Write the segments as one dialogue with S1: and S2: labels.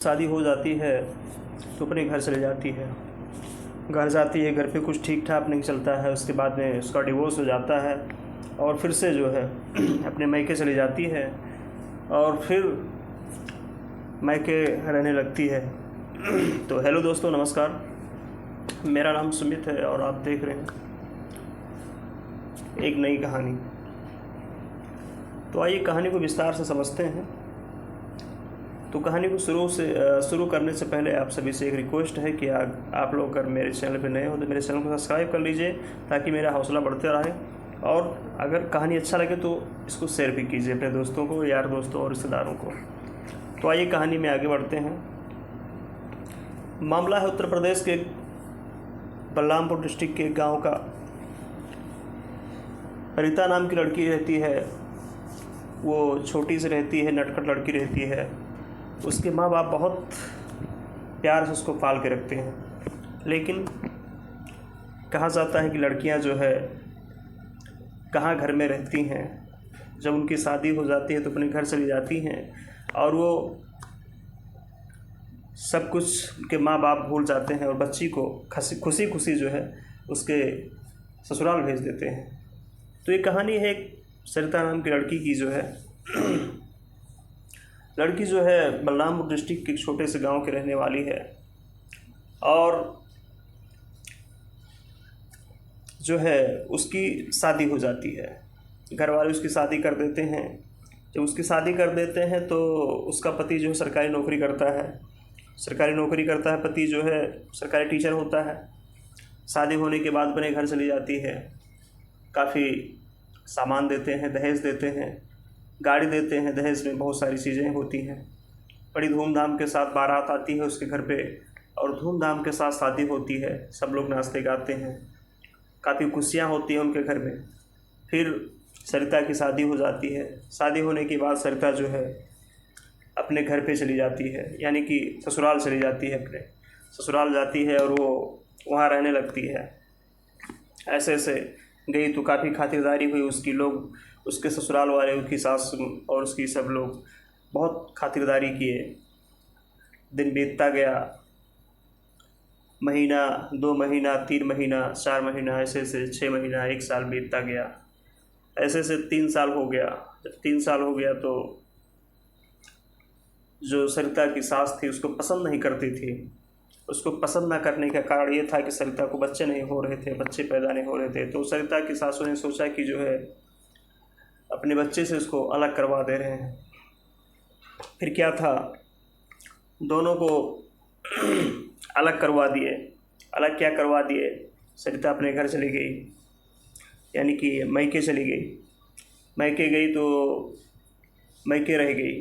S1: शादी हो जाती है तो अपने घर चले जाती है। घर जाती है, घर पे कुछ ठीक ठाक नहीं चलता है, उसके बाद में उसका डिवोर्स हो जाता है और फिर से जो है अपने मायके चली जाती है और फिर मायके रहने लगती है। तो हेलो दोस्तों, नमस्कार। मेरा नाम सुमित है और आप देख रहे हैं एक नई कहानी। तो आइए कहानी को विस्तार से समझते हैं। तो कहानी को शुरू करने से पहले आप सभी से एक रिक्वेस्ट है कि आप लोग अगर मेरे चैनल पर नए हो तो मेरे चैनल को सब्सक्राइब कर लीजिए ताकि मेरा हौसला बढ़ते रहे। और अगर कहानी अच्छा लगे तो इसको शेयर भी कीजिए अपने दोस्तों को, यार दोस्तों और रिश्तेदारों को। तो आइए कहानी में आगे बढ़ते हैं। मामला है उत्तर प्रदेश के बलरामपुर डिस्ट्रिक्ट के गांव का। रीता नाम की लड़की रहती है, वो छोटी सी रहती है, नटखट लड़की रहती है। उसके माँ बाप बहुत प्यार से उसको पाल के रखते हैं, लेकिन कहा जाता है कि लड़कियां जो है कहाँ घर में रहती हैं। जब उनकी शादी हो जाती है तो अपने घर चली जाती हैं और वो सब कुछ उनके माँ बाप भूल जाते हैं और बच्ची को खुशी खुशी जो है उसके ससुराल भेज देते हैं। तो ये कहानी है एक सरिता नाम की लड़की की जो है। लड़की जो है बलरामपुर डिस्ट्रिक्ट के एक छोटे से गांव के रहने वाली है और जो है उसकी शादी हो जाती है। घर वाले उसकी शादी कर देते हैं। जब उसकी शादी कर देते हैं तो उसका पति जो है सरकारी नौकरी करता है। पति जो है सरकारी टीचर होता है। शादी होने के बाद अपने घर चली जाती है। काफ़ी सामान देते हैं, दहेज देते हैं, गाड़ी देते हैं। दहेज में बहुत सारी चीज़ें होती हैं। बड़ी धूमधाम के साथ बारात आती है उसके घर पे और धूमधाम के साथ शादी होती है। सब लोग नाचते गाते हैं, काफ़ी खुशियाँ होती हैं उनके घर में। फिर सरिता की शादी हो जाती है। शादी होने के बाद सरिता जो है अपने घर पे चली जाती है, यानी कि ससुराल चली जाती है। अपने ससुराल जाती है और वो वहाँ रहने लगती है। ऐसे ऐसे गई तो काफ़ी खातिरदारी हुई उसकी। लोग उसके ससुराल वाले, उसकी सास और उसकी सब लोग बहुत खातिरदारी किए। दिन बीतता गया, महीना, 2 महीना, 3 महीना, 4 महीना, ऐसे ऐसे 6 महीना, 1 साल बीतता गया। ऐसे ऐसे 3 साल हो गया। जब 3 साल हो गया तो जो सरिता की सास थी उसको पसंद नहीं करती थी। उसको पसंद ना करने का कारण ये था कि सरिता को बच्चे नहीं हो रहे थे, बच्चे पैदा नहीं हो रहे थे। तो सरिता की सासू ने सोचा कि जो है अपने बच्चे से उसको अलग करवा दे रहे हैं। फिर क्या था, दोनों को अलग करवा दिए। अलग क्या करवा दिए, सरिता अपने घर चली गई, यानी कि मायके चली गई। मायके गई तो मायके रह गई।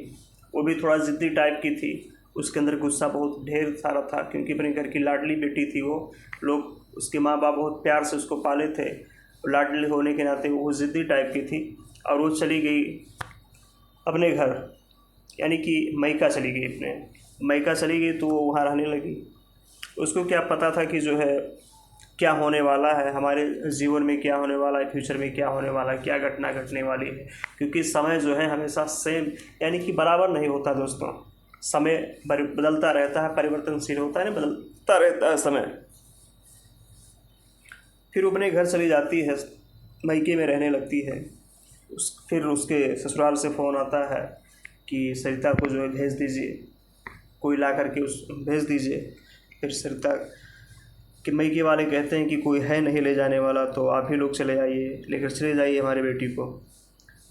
S1: वो भी थोड़ा ज़िद्दी टाइप की थी। उसके अंदर गुस्सा बहुत ढेर सारा था क्योंकि अपने घर की लाडली बेटी थी वो। लोग, उसके माँ बाप बहुत प्यार से उसको पाले थे। लाडली होने के नाते वो ज़िद्दी टाइप की थी और वो चली गई अपने घर, यानी कि मायका चली गई। अपने मायका चली गई तो वो वहाँ रहने लगी। उसको क्या पता था कि जो है क्या होने वाला है, हमारे जीवन में क्या होने वाला है, फ्यूचर में क्या होने वाला है, क्या घटना घटने वाली है। क्योंकि समय जो है हमेशा सेम, यानी कि बराबर नहीं होता दोस्तों। समय बदलता रहता है, परिवर्तनशील होता है, बदलता रहता है समय। फिर अपने घर चली जाती है, मायके में रहने लगती है। फिर उसके ससुराल से फ़ोन आता है कि सरिता को जो है भेज दीजिए, कोई ला करके भेज दीजिए। फिर सरिता कि मायके वाले कहते हैं कि कोई है नहीं ले जाने वाला, तो आप ही लोग चले आइए, लेकर चले जाइए हमारी बेटी को।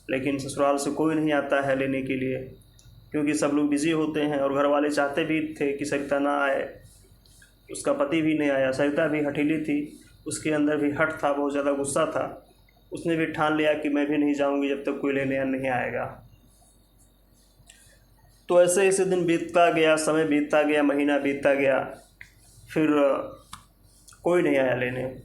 S1: लेकिन ससुराल से कोई नहीं आता है लेने के लिए क्योंकि सब लोग बिज़ी होते हैं और घर वाले चाहते भी थे कि सरिता ना आए। उसका पति भी नहीं आया। सरिता भी हठीली थी, उसके अंदर भी हठ था, बहुत ज़्यादा गुस्सा था। उसने भी ठान लिया कि मैं भी नहीं जाऊँगी जब तक कोई लेने नहीं आएगा। तो ऐसे ऐसे दिन बीतता गया, समय बीतता गया, महीना बीतता गया। फिर कोई नहीं आया लेने।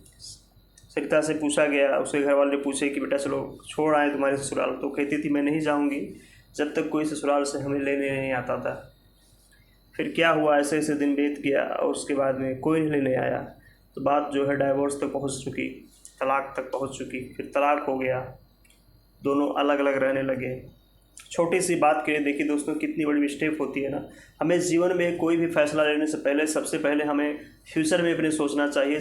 S1: सरिता से पूछा गया, उसके घर वाले ने पूछे कि बेटा चलो छोड़ आए तुम्हारे ससुराल। तो कहती थी मैं नहीं जाऊंगी जब तक कोई ससुराल से हमें लेने नहीं आता था। फिर क्या हुआ, ऐसे ऐसे दिन बीत गया और उसके बाद में कोई नहीं लेने आया। तो बात जो है डाइवोर्स तक पहुंच चुकी, तलाक तक पहुंच चुकी। फिर तलाक हो गया, दोनों अलग अलग रहने लगे। छोटी सी बात के लिए देखिए दोस्तों कितनी बड़ी स्टेप होती है ना। हमें जीवन में कोई भी फैसला लेने से पहले सबसे पहले हमें फ्यूचर में अपने सोचना चाहिए,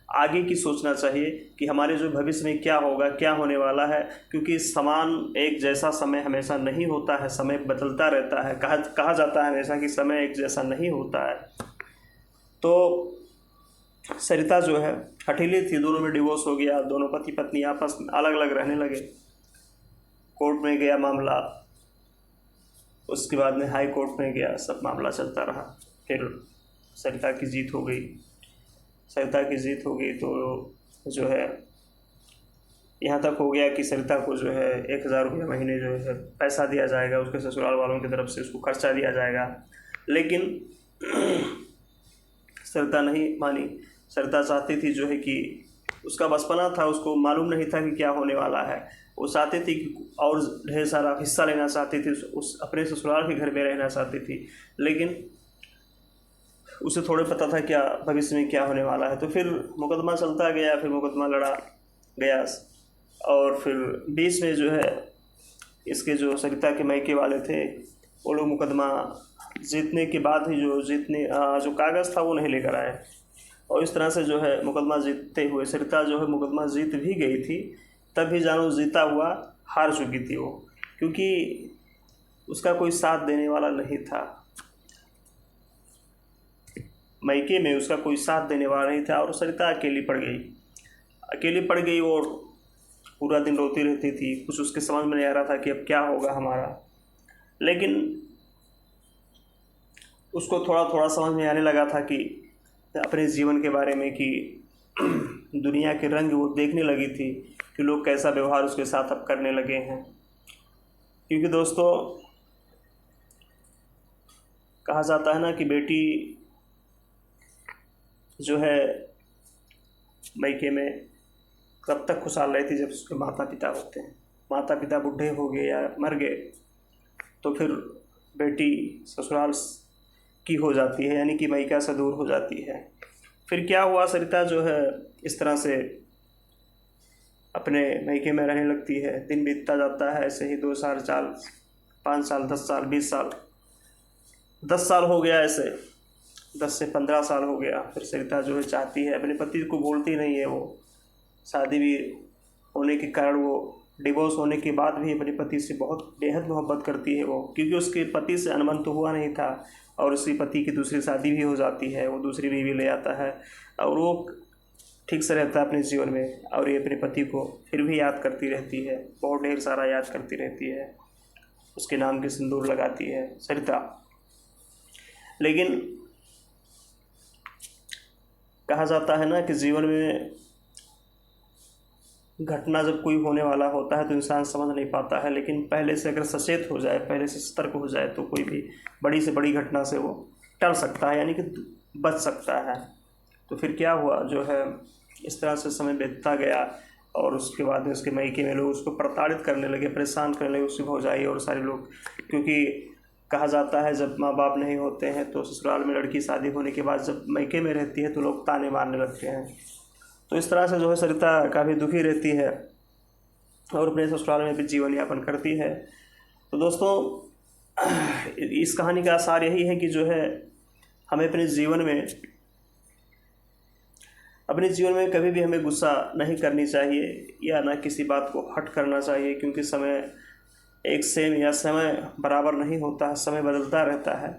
S1: आगे की सोचना चाहिए कि हमारे जो भविष्य में क्या होगा, क्या होने वाला है। क्योंकि समान एक जैसा समय हमेशा नहीं होता है, समय बदलता रहता है। कहा जाता है हमेशा कि समय एक जैसा नहीं होता है। तो सरिता जो है हठीली थी, दोनों में डिवोर्स हो गया, दोनों पति पत्नी आपस में अलग अलग रहने लगे। कोर्ट में गया मामला, उसके बाद में हाई कोर्ट में गया, सब मामला चलता रहा। फिर सरिता की जीत हो गई। सरिता की जीत हो गई तो जो है यहाँ तक हो गया कि सरिता को जो है 1000 रुपये महीने जो है पैसा दिया जाएगा, उसके ससुराल वालों की तरफ से उसको खर्चा दिया जाएगा। लेकिन सरिता नहीं मानी। सरिता चाहती थी जो है कि उसका बचपना था, उसको मालूम नहीं था कि क्या होने वाला है। वो चाहती थी कि और ढेर सारा हिस्सा लेना चाहती थी, उस अपने ससुराल के घर में रहना चाहती थी। लेकिन उसे थोड़े पता था क्या भविष्य में क्या होने वाला है। तो फिर मुकदमा चलता गया, फिर मुकदमा लड़ा गया और फिर बीच में जो है इसके जो सरिता के मायके वाले थे वो लोग मुकदमा जीतने के बाद ही जो कागज़ था वो नहीं लेकर आए। और इस तरह से जो है मुकदमा जीतते हुए सरिता जो है मुकदमा जीत भी गई थी, तब भी जानो जीता हुआ हार चुकी थी वो, क्योंकि उसका कोई साथ देने वाला नहीं था। मायके में उसका कोई साथ देने वाला नहीं था और सरिता अकेली पड़ गई और पूरा दिन रोती रहती थी। कुछ उसके समझ में नहीं आ रहा था कि अब क्या होगा हमारा। लेकिन उसको थोड़ा थोड़ा समझ में आने लगा था कि अपने जीवन के बारे में, कि दुनिया के रंग वो देखने लगी थी कि लोग कैसा व्यवहार उसके साथ अब करने लगे हैं। क्योंकि दोस्तों कहा जाता है ना कि बेटी जो है मायके में तब तक खुशहाल रहती जब उसके माता पिता होते हैं। माता पिता बूढ़े हो गए या मर गए तो फिर बेटी ससुराल की हो जाती है, यानी कि मायका से दूर हो जाती है। फिर क्या हुआ, सरिता जो है इस तरह से अपने मायके में रहने लगती है। दिन बीतता जाता है ऐसे ही, 2 साल 4 5 साल 10 साल 20 साल 10 साल हो गया, ऐसे 10 से 15 साल हो गया। फिर सरिता जो है चाहती है, अपने पति को बोलती नहीं है। वो शादी भी होने के कारण, वो डिवोर्स होने के बाद भी अपने पति से बहुत बेहद मोहब्बत करती है वो, क्योंकि उसके पति से अनबन तो हुआ नहीं था और उसके पति की दूसरी शादी भी हो जाती है, वो दूसरी बीवी ले आता है और वो ठीक से रहता है अपने जीवन में। और ये अपने पति को फिर भी याद करती रहती है, बहुत ढेर सारा याद करती रहती है, उसके नाम के सिंदूर लगाती है सरिता। लेकिन कहा जाता है ना कि जीवन में घटना जब कोई होने वाला होता है तो इंसान समझ नहीं पाता है, लेकिन पहले से अगर सचेत हो जाए, पहले से सतर्क हो जाए तो कोई भी बड़ी से बड़ी घटना से वो टल सकता है, यानी कि बच सकता है। तो फिर क्या हुआ, जो है इस तरह से समय बीतता गया और उसके बाद में उसके मायके में लोग उसको प्रताड़ित करने लगे, परेशान करने लगे, उसकी भौजाई और सारे लोग। क्योंकि कहा जाता है जब माँ बाप नहीं होते हैं तो ससुराल में लड़की शादी होने के बाद जब मायके में रहती है तो लोग ताने मारने लगते हैं। तो इस तरह से जो है सरिता काफ़ी दुखी रहती है और अपने ससुराल में भी जीवन यापन करती है। तो दोस्तों इस कहानी का सार यही है कि जो है हमें अपने जीवन में कभी भी हमें गुस्सा नहीं करनी चाहिए या ना किसी बात को हट करना चाहिए, क्योंकि समय एक सेम या समय बराबर नहीं होता है, समय बदलता रहता है।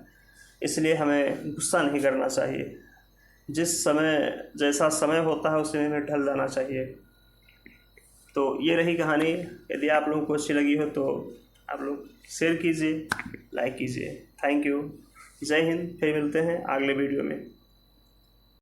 S1: इसलिए हमें गुस्सा नहीं करना चाहिए। जिस समय जैसा समय होता है उस समय में ढल जाना चाहिए। तो ये रही कहानी। यदि आप लोगों को अच्छी लगी हो तो आप लोग शेयर कीजिए, लाइक कीजिए। Thank you. जय हिंद। फिर मिलते हैं अगले वीडियो में।